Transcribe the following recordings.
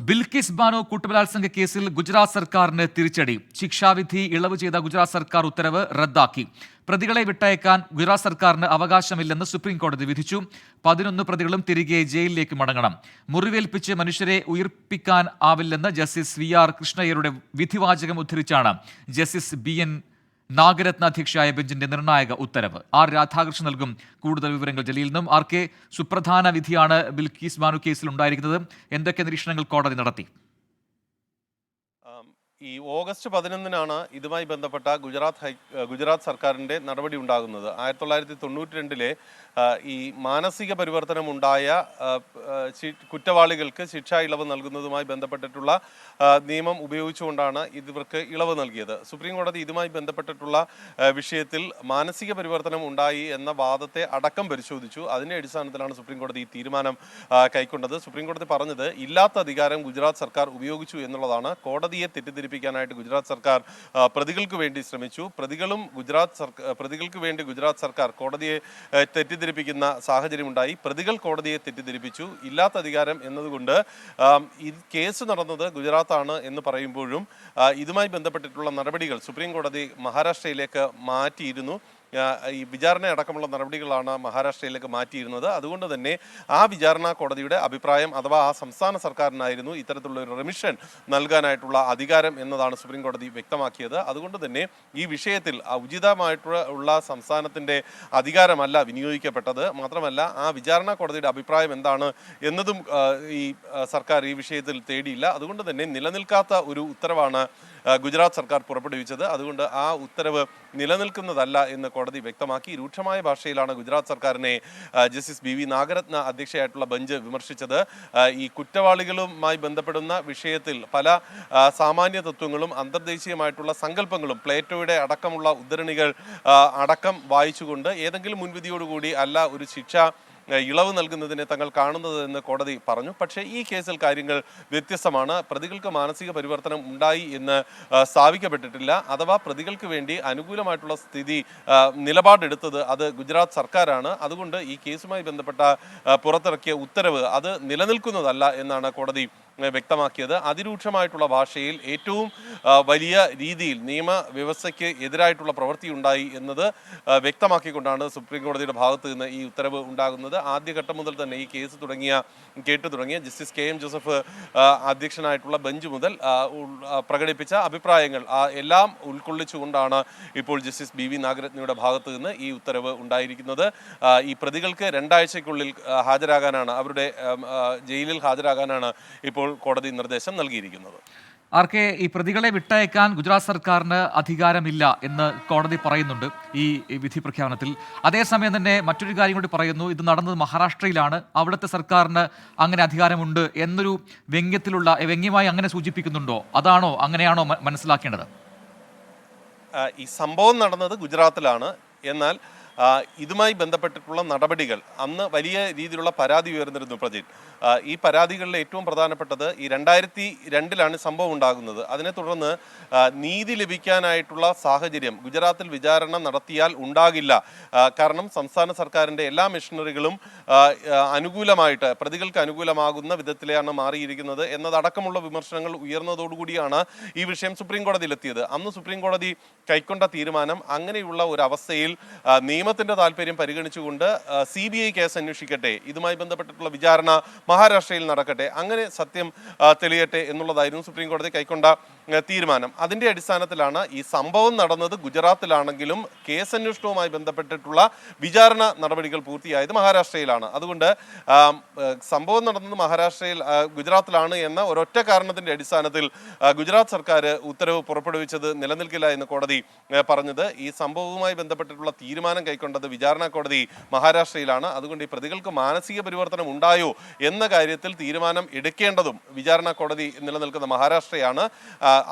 ബിൽക്കിസ് ബാനോ കൂട്ടബലാത്സംഗ കേസിൽ ഗുജറാത്ത് സർക്കാരിന് തിരിച്ചടി. ശിക്ഷാവിധി ഇളവ് ചെയ്ത ഗുജറാത്ത് സർക്കാർ ഉത്തരവ് റദ്ദാക്കി. പ്രതികളെ വിട്ടയക്കാൻ ഗുജറാത്ത് സർക്കാരിന് അവകാശമില്ലെന്ന് സുപ്രീം കോടതി വിധിച്ചു. 11 പ്രതികളും തിരികെ ജയിലിലേക്ക് മടങ്ങണം. മുറിവേൽപ്പിച്ച് മനുഷ്യരെ ഉയിർപ്പിക്കാൻ ആവില്ലെന്ന് ജസ്റ്റിസ് VR കൃഷ്ണയ്യരുടെ വിധിവാചകം ഉദ്ധരിച്ചാണ് ജസ്റ്റിസ് BN നാഗരത്ന അധ്യക്ഷയായ ബെഞ്ചിന്റെ നിർണായക ഉത്തരവ്. രാധാകൃഷ്ണൻ നൽകും കൂടുതൽ വിവരങ്ങൾ ജലീൽ നിന്നും. സുപ്രധാന വിധിയാണ് ബിൽക്കിസ് ബാനു കേസിൽ ഉണ്ടായിരിക്കുന്നത്. എന്തൊക്കെ നിരീക്ഷണങ്ങൾ കോടതി നടത്തി? ഈ ഓഗസ്റ്റ് 11-നാണ് ഇതുമായി ബന്ധപ്പെട്ട ഗുജറാത്ത് സർക്കാരിൻ്റെ നടപടി ഉണ്ടാകുന്നത്. 1992-ലെ ഈ മാനസിക പരിവർത്തനം ഉണ്ടായ കുറ്റവാളികൾക്ക് ശിക്ഷാ ഇളവ് നൽകുന്നതുമായി ബന്ധപ്പെട്ടിട്ടുള്ള നിയമം ഉപയോഗിച്ചുകൊണ്ടാണ് ഇവർക്ക് ഇളവ് നൽകിയത്. സുപ്രീം കോടതി ഇതുമായി ബന്ധപ്പെട്ടിട്ടുള്ള വിഷയത്തിൽ മാനസിക പരിവർത്തനം ഉണ്ടായി എന്ന വാദത്തെ അടക്കം പരിശോധിച്ചു. അതിൻ്റെ അടിസ്ഥാനത്തിലാണ് സുപ്രീം കോടതി ഈ തീരുമാനം കൈക്കൊണ്ടത്. സുപ്രീം കോടതി പറഞ്ഞത് ഇല്ലാത്ത അധികാരം ഗുജറാത്ത് സർക്കാർ ഉപയോഗിച്ചു എന്നുള്ളതാണ്. കോടതിയെ തെറ്റിദ്ധരിപ്പിക്കാനായിട്ട് ഗുജറാത്ത് സർക്കാർ പ്രതികൾക്ക് വേണ്ടി ശ്രമിച്ചു. പ്രതികൾക്ക് വേണ്ടി ഗുജറാത്ത് സർക്കാർ കോടതിയെ തെറ്റിദ്ധരിപ്പിക്കുന്ന സാഹചര്യമുണ്ടായി. പ്രതികൾ കോടതിയെ തെറ്റിദ്ധരിപ്പിച്ചു. ഇല്ലാത്ത അധികാരം എന്നതുകൊണ്ട് ഈ കേസ് നടന്നത് ഗുജറാത്താണ് എന്ന് പറയുമ്പോഴും ഇതുമായി ബന്ധപ്പെട്ടിട്ടുള്ള നടപടികൾ സുപ്രീം കോടതി മഹാരാഷ്ട്രയിലേക്ക് മാറ്റിയിരുന്നു. ഈ വിചാരണ അടക്കമുള്ള നടപടികളാണ് മഹാരാഷ്ട്രയിലേക്ക് മാറ്റിയിരുന്നത്. അതുകൊണ്ട് തന്നെ ആ വിചാരണ കോടതിയുടെ അഭിപ്രായം അഥവാ ആ സംസ്ഥാന സർക്കാരിനായിരുന്നു ഇത്തരത്തിലുള്ള ഒരു റെമിഷൻ നൽകാനായിട്ടുള്ള അധികാരം എന്നതാണ് സുപ്രീം കോടതി വ്യക്തമാക്കിയത്. അതുകൊണ്ട് തന്നെ ഈ വിഷയത്തിൽ ഉചിതമായിട്ടുള്ള സംസ്ഥാനത്തിൻ്റെ അധികാരമല്ല വിനിയോഗിക്കപ്പെട്ടത്. മാത്രമല്ല ആ വിചാരണ കോടതിയുടെ അഭിപ്രായം എന്താണ് എന്നതും ഈ സർക്കാർ ഈ വിഷയത്തിൽ തേടിയില്ല. അതുകൊണ്ട് തന്നെ നിലനിൽക്കാത്ത ഒരു ഉത്തരവാണ് ഗുജറാത്ത് സർക്കാർ പുറപ്പെടുവിച്ചത്. അതുകൊണ്ട് ആ ഉത്തരവ് നിലനിൽക്കുന്നതല്ല എന്ന് കോടതി വ്യക്തമാക്കി. രൂക്ഷമായ ഭാഷയിലാണ് ഗുജറാത്ത് സർക്കാരിനെ ജസ്റ്റിസ് BV നാഗരത്ന അധ്യക്ഷയായിട്ടുള്ള ബെഞ്ച് വിമർശിച്ചത്. ഈ കുറ്റവാളികളുമായി ബന്ധപ്പെടുന്ന വിഷയത്തിൽ പല സാമാന്യ തത്വങ്ങളും അന്തർദേശീയമായിട്ടുള്ള സങ്കല്പങ്ങളും പ്ലേറ്റോയുടെ അടക്കമുള്ള ഉദ്ധരണികൾ അടക്കം വായിച്ചുകൊണ്ട് ഏതെങ്കിലും മുൻവിധിയോടുകൂടി അല്ല ഒരു ശിക്ഷ ഇളവ് നൽകുന്നതിനെ തങ്ങൾ കാണുന്നത് എന്ന് കോടതി പറഞ്ഞു. പക്ഷേ ഈ കേസിൽ കാര്യങ്ങൾ വ്യത്യസ്തമാണ്. പ്രതികൾക്ക് മാനസിക പരിവർത്തനം ഉണ്ടായി എന്ന് സ്ഥാപിക്കപ്പെട്ടിട്ടില്ല. അഥവാ പ്രതികൾക്ക് വേണ്ടി അനുകൂലമായിട്ടുള്ള നിലപാടെടുത്തത് അത് ഗുജറാത്ത് സർക്കാരാണ്. അതുകൊണ്ട് ഈ കേസുമായി ബന്ധപ്പെട്ട പുറത്തിറക്കിയ ഉത്തരവ് അത് നിലനിൽക്കുന്നതല്ല എന്നാണ് കോടതി വ്യക്തമാക്കിയത്. അതിരൂക്ഷമായിട്ടുള്ള ഭാഷയിൽ ഏറ്റവും വലിയ രീതിയിൽ നിയമവ്യവസ്ഥയ്ക്ക് എതിരായിട്ടുള്ള പ്രവൃത്തി ഉണ്ടായി എന്നത് വ്യക്തമാക്കിക്കൊണ്ടാണ് സുപ്രീം കോടതിയുടെ ഭാഗത്ത് നിന്ന് ഈ ഉത്തരവ് ഉണ്ടാകുന്നത്. ആദ്യഘട്ടം മുതൽ തന്നെ ഈ കേസ് കേട്ടു തുടങ്ങിയ ജസ്റ്റിസ് KM ജോസഫ് അധ്യക്ഷനായിട്ടുള്ള ബെഞ്ച് മുതൽ പ്രകടിപ്പിച്ച അഭിപ്രായങ്ങൾ എല്ലാം ഉൾക്കൊള്ളിച്ചുകൊണ്ടാണ് ഇപ്പോൾ ജസ്റ്റിസ് BV നാഗരത്നയുടെ ഭാഗത്ത് നിന്ന് ഈ ഉത്തരവ് ഉണ്ടായിരിക്കുന്നത്. ഈ പ്രതികൾക്ക് 2 ആഴ്ചയ്ക്കുള്ളിൽ ഹാജരാകാനാണ്, അവരുടെ ജയിലിൽ ഹാജരാകാനാണ് ഇപ്പോൾ കോടതി നിർദ്ദേശം നൽകിയിരിക്കുന്നത്. ഈ പ്രതികളെ വിട്ടയക്കാൻ ഗുജറാത്ത് സർക്കാരിന് അധികാരമില്ല എന്ന് കോടതി പറയുന്നുണ്ട് ഈ വിധി പ്രഖ്യാപനത്തിൽ. അതേസമയം തന്നെ മറ്റൊരു കാര്യം കൂടി പറയുന്നു, ഇത് നടന്നത് മഹാരാഷ്ട്രയിലാണ്, അവിടുത്തെ സർക്കാരിന് അങ്ങനെ അധികാരമുണ്ട് എന്നൊരു വ്യംഗ്യമായി അങ്ങനെ സൂചിപ്പിക്കുന്നുണ്ടോ? അങ്ങനെയാണോ മനസ്സിലാക്കേണ്ടത്? ഈ സംഭവം നടന്നത് ഗുജറാത്തിലാണ്. എന്നാൽ ഇതുമായി ബന്ധപ്പെട്ടിട്ടുള്ള നടപടികൾ അന്ന് വലിയ രീതിയിലുള്ള പരാതി ഉയർന്നിരുന്നു പ്രജിൻ. ഈ പരാതികളിൽ ഏറ്റവും പ്രധാനപ്പെട്ടത് ഈ 2002-ലാണ് സംഭവം ഉണ്ടാകുന്നത്. അതിനെ തുടർന്ന് നീതി ലഭിക്കാനായിട്ടുള്ള സാഹചര്യം ഗുജറാത്തിൽ വിചാരണ നടത്തിയാൽ ഉണ്ടാകില്ല. കാരണം സംസ്ഥാന സർക്കാരിൻ്റെ എല്ലാ മെഷീനറികളും അനുകൂലമായിട്ട് പ്രതികൾക്ക് അനുകൂലമാകുന്ന വിധത്തിലാണ് മാറിയിരിക്കുന്നത് എന്നതടക്കമുള്ള വിമർശനങ്ങൾ ഉയർന്നതോടുകൂടിയാണ് ഈ വിഷയം സുപ്രീം കോടതിയിലെത്തിയത്. അന്ന് സുപ്രീം കോടതി കൈക്കൊണ്ട തീരുമാനം അങ്ങനെയുള്ള ഒരു അവസ്ഥയിൽ നിയമത്തിന്റെ താല്പര്യം പരിഗണിച്ചുകൊണ്ട് CBI കേസ് അന്വേഷിക്കട്ടെ, ഇതുമായി ബന്ധപ്പെട്ടിട്ടുള്ള വിചാരണ മഹാരാഷ്ട്രയിൽ നടക്കട്ടെ, അങ്ങനെ സത്യം തെളിയട്ടെ എന്നുള്ളതായിരുന്നു സുപ്രീം കോടതി കൈക്കൊണ്ട തീരുമാനം. അതിൻ്റെ അടിസ്ഥാനത്തിലാണ് ഈ സംഭവം നടന്നത് ഗുജറാത്തിലാണെങ്കിലും കേസ് അന്വേഷണവുമായി ബന്ധപ്പെട്ടിട്ടുള്ള വിചാരണ നടപടികൾ പൂർത്തിയായത് മഹാരാഷ്ട്രയിലാണ്. അതുകൊണ്ട് സംഭവം നടന്നത് ഗുജറാത്തിലാണ് എന്ന ഒരൊറ്റ കാരണത്തിന്റെ അടിസ്ഥാനത്തിൽ ഗുജറാത്ത് സർക്കാർ ഉത്തരവ് പുറപ്പെടുവിച്ചത് നിലനിൽക്കില്ല എന്ന് കോടതി പറഞ്ഞത്. ഈ സംഭവവുമായി ബന്ധപ്പെട്ടിട്ടുള്ള തീരുമാനം കൈക്കൊണ്ടത് വിചാരണ കോടതി മഹാരാഷ്ട്രയിലാണ്. അതുകൊണ്ട് ഈ പ്രതികൾക്ക് മാനസിക പരിവർത്തനം ഉണ്ടായോ എന്ന കാര്യത്തിൽ തീരുമാനം എടുക്കേണ്ടതും വിചാരണ കോടതി നിലനിൽക്കുന്ന മഹാരാഷ്ട്രയാണ്.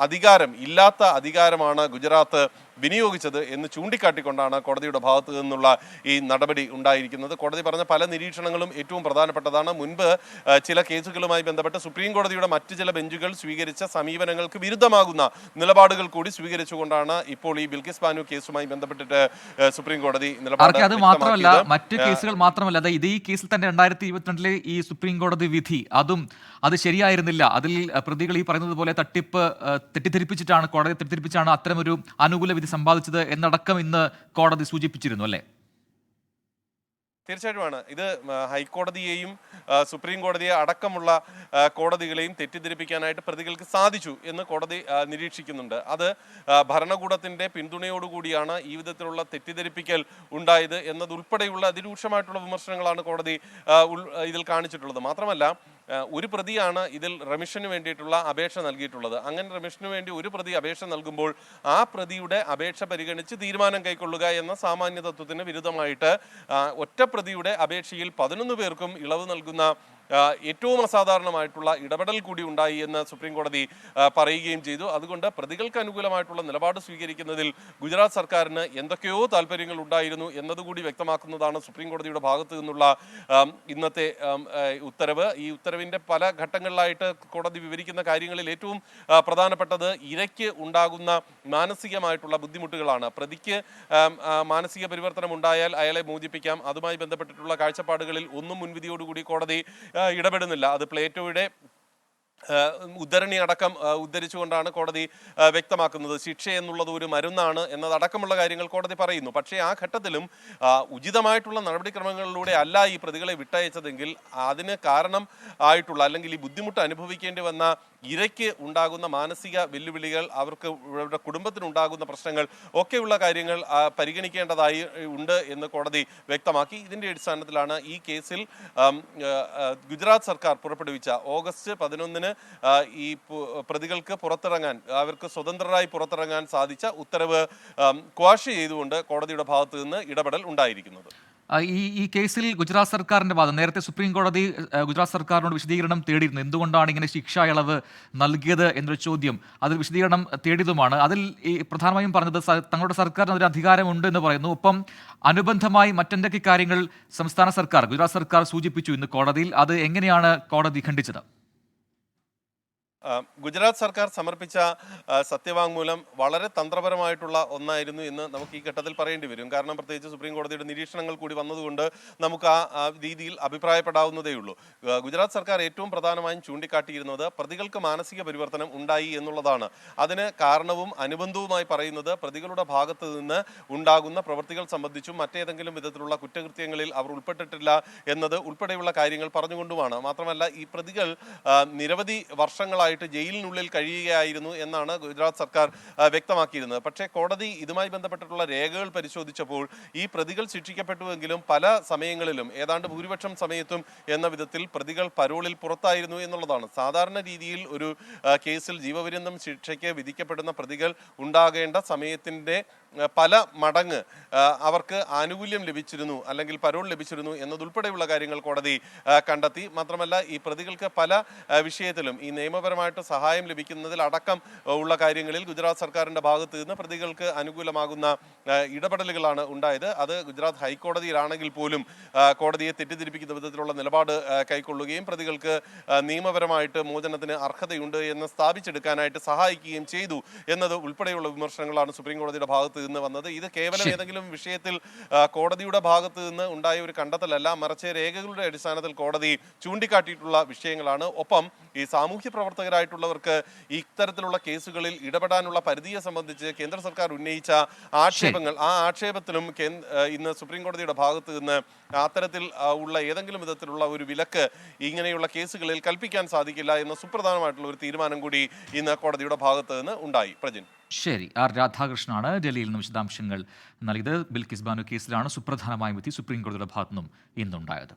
ഇല്ലാത്ത അധികാരമാണ് ഗുജറാത്ത് വിനിയോഗിച്ചത് എന്ന് ചൂണ്ടിക്കാട്ടിക്കൊണ്ടാണ് കോടതിയുടെ ഭാഗത്തു നിന്നുള്ള ഈ നടപടി ഉണ്ടായിരിക്കുന്നത്. കോടതി പറഞ്ഞ പല നിരീക്ഷണങ്ങളും ഏറ്റവും പ്രധാനപ്പെട്ടതാണ്. മുൻപ് ചില കേസുകളുമായി ബന്ധപ്പെട്ട് സുപ്രീം കോടതിയുടെ മറ്റു ചില ബെഞ്ചുകൾ സ്വീകരിച്ച സമീപനങ്ങൾക്ക് വിരുദ്ധമാകുന്ന നിലപാടുകൾ കൂടി സ്വീകരിച്ചുകൊണ്ടാണ് ഇപ്പോൾ ഈ ബിൽക്കിസ് ബാനു കേസുമായി ബന്ധപ്പെട്ടിട്ട് സുപ്രീം കോടതി നിലപാട്. അത് മാത്രമല്ല, മറ്റ് കേസുകൾ മാത്രമല്ല, ഈ കേസിൽ തന്നെ 2022 ഈ സുപ്രീം കോടതി വിധി അത് ശരിയായിരുന്നില്ല. അതിൽ പ്രതികൾ ഈ പറയുന്നത് പോലെ തെറ്റിദ്ധരിപ്പിച്ചാണ് അത്തരമൊരു അനുകൂല വിധി സമ്പാദിച്ചത് എന്നടക്കം ഇന്ന് കോടതി സൂചിപ്പിച്ചിരുന്നു അല്ലേ? തീർച്ചയായിട്ടുമാണ്. ഇത് ഹൈക്കോടതിയെയും സുപ്രീം കോടതിയെ അടക്കമുള്ള കോടതികളെയും തെറ്റിദ്ധരിപ്പിക്കാനായിട്ട് പ്രതികൾക്ക് സാധിച്ചു എന്ന് കോടതി നിരീക്ഷിക്കുന്നുണ്ട്. അത് ഭരണകൂടത്തിന്റെ പിന്തുണയോടുകൂടിയാണ് ഈ വിധത്തിലുള്ള തെറ്റിദ്ധരിപ്പിക്കൽ ഉണ്ടായത് എന്നതുൾപ്പെടെയുള്ള അതിരൂക്ഷമായിട്ടുള്ള വിമർശനങ്ങളാണ് കോടതി ഇതിൽ കാണിച്ചിട്ടുള്ളത്. മാത്രമല്ല, ഒരു പ്രതിയാണ് ഇതിൽ റെമിഷന് വേണ്ടിയിട്ടുള്ള അപേക്ഷ നൽകിയിട്ടുള്ളത്. അങ്ങനെ റെമിഷന് വേണ്ടി ഒരു പ്രതി അപേക്ഷ നൽകുമ്പോൾ ആ പ്രതിയുടെ അപേക്ഷ പരിഗണിച്ച് തീരുമാനം കൈക്കൊള്ളുക എന്ന സാമാന്യ തത്വത്തിന് വിരുദ്ധമായിട്ട് ഒറ്റ പ്രതിയുടെ അപേക്ഷയിൽ 11 പേർക്കും ഇളവ് നൽകുന്ന ഏറ്റവും അസാധാരണമായിട്ടുള്ള ഇടപെടൽ കൂടി ഉണ്ടായി എന്ന് സുപ്രീം കോടതി പറയുകയും ചെയ്തു. അതുകൊണ്ട് പ്രതികൾക്ക് അനുകൂലമായിട്ടുള്ള നിലപാട് സ്വീകരിക്കുന്നതിൽ ഗുജറാത്ത് സർക്കാരിന് എന്തൊക്കെയോ താല്പര്യങ്ങൾ ഉണ്ടായിരുന്നു എന്നതുകൂടി വ്യക്തമാക്കുന്നതാണ് സുപ്രീം കോടതിയുടെ ഭാഗത്തു നിന്നുള്ള ഇന്നത്തെ ഉത്തരവ്. ഈ ഉത്തരവിൻ്റെ പല ഘട്ടങ്ങളിലായിട്ട് കോടതി വിവരിക്കുന്ന കാര്യങ്ങളിൽ ഏറ്റവും പ്രധാനപ്പെട്ടത് ഇരയ്ക്ക് ഉണ്ടാകുന്ന മാനസികമായിട്ടുള്ള ബുദ്ധിമുട്ടുകളാണ്. പ്രതിക്ക് മാനസിക പരിവർത്തനം ഉണ്ടായാൽ അയാളെ മോചിപ്പിക്കാം. അതുമായി ബന്ധപ്പെട്ടിട്ടുള്ള കാഴ്ചപ്പാടുകളിൽ ഒന്നും മുൻവിധിയോടുകൂടി കോടതി ഇടപെടുന്നില്ല. അത് പ്ലേറ്റോയുടെ ഉദ്ധരണി അടക്കം ഉദ്ധരിച്ചുകൊണ്ടാണ് കോടതി വ്യക്തമാക്കുന്നത്. ശിക്ഷ എന്നുള്ളത് ഒരു മരുന്നാണ് എന്നതടക്കമുള്ള കാര്യങ്ങൾ കോടതി പറയുന്നു. പക്ഷേ ആ ഘട്ടത്തിലും ഉചിതമായിട്ടുള്ള നടപടിക്രമങ്ങളിലൂടെ അല്ല ഈ പ്രതികളെ വിട്ടയച്ചതെങ്കിൽ അതിന് കാരണം ആയിട്ടുള്ള അല്ലെങ്കിൽ ഈ ബുദ്ധിമുട്ട് അനുഭവിക്കേണ്ടി വന്ന ഇരയ്ക്ക് ഉണ്ടാകുന്ന മാനസിക വെല്ലുവിളികൾ, അവർക്ക് അവരുടെ കുടുംബത്തിനുണ്ടാകുന്ന പ്രശ്നങ്ങൾ ഒക്കെയുള്ള കാര്യങ്ങൾ പരിഗണിക്കേണ്ടതായി ഉണ്ട് എന്ന് കോടതി വ്യക്തമാക്കി. ഇതിൻ്റെ അടിസ്ഥാനത്തിലാണ് ഈ കേസിൽ ഗുജറാത്ത് സർക്കാർ പുറപ്പെടുവിച്ച ഓഗസ്റ്റ് 11 ഈ പ്രതികൾക്ക് പുറത്തിറങ്ങാൻ, അവർക്ക് സ്വതന്ത്രരായി പുറത്തിറങ്ങാൻ സാധിച്ച ഉത്തരവ് ക്വാഷ് ചെയ്തുകൊണ്ട് കോടതിയുടെ ഭാഗത്തു നിന്ന് ഇടപെടൽ ഉണ്ടായിരിക്കുന്നത്. ഈ കേസിൽ ഗുജറാത്ത് സർക്കാരിന്റെ വാദം, നേരത്തെ സുപ്രീം കോടതി ഗുജറാത്ത് സർക്കാരിനോട് വിശദീകരണം തേടിയിരുന്നു. എന്തുകൊണ്ടാണ് ഇങ്ങനെ ശിക്ഷാ ഇളവ് നൽകിയത് എന്നൊരു ചോദ്യം, അതിൽ വിശദീകരണം തേടിയതുമാണ്. അതിൽ ഈ പ്രധാനമായും പറഞ്ഞത് തങ്ങളുടെ സർക്കാരിന് അതിന് അധികാരമുണ്ട് എന്ന് പറയുന്നു. ഒപ്പം അനുബന്ധമായി മറ്റെന്തൊക്കെ കാര്യങ്ങൾ സംസ്ഥാന സർക്കാർ, ഗുജറാത്ത് സർക്കാർ സൂചിപ്പിച്ചു ഇന്ന് കോടതിയിൽ, അത് എങ്ങനെയാണ് കോടതി ഖണ്ഡിച്ചത്? ഗുജറാത്ത് സർക്കാർ സമർപ്പിച്ച സത്യവാങ്മൂലം വളരെ തന്ത്രപരമായിട്ടുള്ള ഒന്നായിരുന്നു എന്ന് നമുക്ക് ഈ ഘട്ടത്തിൽ പറയേണ്ടി വരും. കാരണം പ്രത്യേകിച്ച് സുപ്രീം കോടതിയുടെ നിരീക്ഷണങ്ങൾ കൂടി വന്നതുകൊണ്ട് നമുക്ക് ആ രീതിയിൽ അഭിപ്രായപ്പെടാവുന്നതേ ഉള്ളൂ. ഗുജറാത്ത് സർക്കാർ ഏറ്റവും പ്രധാനമായും ചൂണ്ടിക്കാട്ടിയിരുന്നത് പ്രതികൾക്ക് മാനസിക പരിവർത്തനം ഉണ്ടായി എന്നുള്ളതാണ്. അതിന് കാരണവും അനുബന്ധവുമായി പറയുന്നത് പ്രതികളുടെ ഭാഗത്ത് നിന്ന് ഉണ്ടാകുന്ന പ്രവൃത്തികൾ സംബന്ധിച്ചും മറ്റേതെങ്കിലും വിധത്തിലുള്ള കുറ്റകൃത്യങ്ങളിൽ അവർ ഉൾപ്പെട്ടിട്ടില്ല എന്നത് ഉൾപ്പെടെയുള്ള കാര്യങ്ങൾ പറഞ്ഞുകൊണ്ടുമാണ്. മാത്രമല്ല, ഈ പ്രതികൾ നിരവധി വർഷങ്ങളായി ജയിലിനുള്ളിൽ കഴിയുകയായിരുന്നു എന്നാണ് ഗുജറാത്ത് സർക്കാർ വ്യക്തമാക്കിയിരുന്നത്. പക്ഷേ കോടതി ഇതുമായി ബന്ധപ്പെട്ടിട്ടുള്ള രേഖകൾ പരിശോധിച്ചപ്പോൾ ഈ പ്രതികൾ ശിക്ഷിക്കപ്പെട്ടുവെങ്കിലും പല സമയങ്ങളിലും, ഏതാണ്ട് ഭൂരിപക്ഷം സമയത്തും എന്ന വിധത്തിൽ പ്രതികൾ പരോളിൽ പുറത്തായിരുന്നു എന്നുള്ളതാണ്. സാധാരണ രീതിയിൽ ഒരു കേസിൽ ജീവപര്യന്തം ശിക്ഷയ്ക്ക് വിധിക്കപ്പെടുന്ന പ്രതികൾ ഉണ്ടാകേണ്ട സമയത്തിൻ്റെ പല മടങ്ങ് അവർക്ക് ആനുകൂല്യം ലഭിച്ചിരുന്നു അല്ലെങ്കിൽ പരോൾ ലഭിച്ചിരുന്നു എന്നതുൾപ്പെടെയുള്ള കാര്യങ്ങൾ കോടതി കണ്ടെത്തി. മാത്രമല്ല, ഈ പ്രതികൾക്ക് പല വിഷയത്തിലും ഈ നിയമപരമായിട്ട് സഹായം ലഭിക്കുന്നതിൽ അടക്കം ഉള്ള കാര്യങ്ങളിൽ ഗുജറാത്ത് സർക്കാരിൻ്റെ ഭാഗത്ത് നിന്ന് പ്രതികൾക്ക് അനുകൂലമാകുന്ന ഇടപെടലുകളാണ് ഉണ്ടായത്. അത് ഗുജറാത്ത് ഹൈക്കോടതിയിലാണെങ്കിൽ പോലും കോടതിയെ തെറ്റിദ്ധരിപ്പിക്കുന്ന വിധത്തിലുള്ള നിലപാട് കൈക്കൊള്ളുകയും പ്രതികൾക്ക് നിയമപരമായിട്ട് മോചനത്തിന് അർഹതയുണ്ട് എന്ന് സ്ഥാപിച്ചെടുക്കാനായിട്ട് സഹായിക്കുകയും ചെയ്തു എന്നത് ഉൾപ്പെടെയുള്ള വിമർശനങ്ങളാണ് സുപ്രീം കോടതിയുടെ ഭാഗത്ത് നിന്ന് വന്നത്. ഇത് കേവലം ഏതെങ്കിലും വിഷയത്തിൽ കോടതിയുടെ ഭാഗത്ത് നിന്ന് ഉണ്ടായ ഒരു കണ്ടെത്തലല്ല, മറിച്ച് രേഖകളുടെ അടിസ്ഥാനത്തിൽ കോടതി ചൂണ്ടിക്കാട്ടിയിട്ടുള്ള വിഷയങ്ങളാണ്. ഒപ്പം ഈ സാമൂഹ്യ പ്രവർത്തകരായിട്ടുള്ളവർക്ക് ഇത്തരത്തിലുള്ള കേസുകളിൽ ഇടപെടാനുള്ള പരിധിയെ സംബന്ധിച്ച് കേന്ദ്ര സർക്കാർ ഉന്നയിച്ച ആക്ഷേപങ്ങൾ, ആ ആക്ഷേപത്തിലും ഇന്ന് സുപ്രീം കോടതിയുടെ ഭാഗത്ത് നിന്ന് അത്തരത്തിൽ ഉള്ള ഏതെങ്കിലും വിധത്തിലുള്ള ഒരു വിലക്ക് ഇങ്ങനെയുള്ള കേസുകളിൽ കൽപ്പിക്കാൻ സാധിക്കില്ല എന്ന സുപ്രധാനമായിട്ടുള്ള ഒരു തീരുമാനം കൂടി ഇന്ന് കോടതിയുടെ ഭാഗത്ത് നിന്ന് ഉണ്ടായി. പ്രജിൻ. ശരി, ആർ രാധാകൃഷ്ണനാണ് ഡൽഹിയിൽ നിന്ന് വിശദാംശങ്ങൾ നൽകിയത്. ബിൽക്കിസ് ബാനു കേസിലാണ് സുപ്രധാനമായ വിധി സുപ്രീം കോടതിയുടെ ഭാഗത്തു നിന്നും ഇന്നുണ്ടായത്.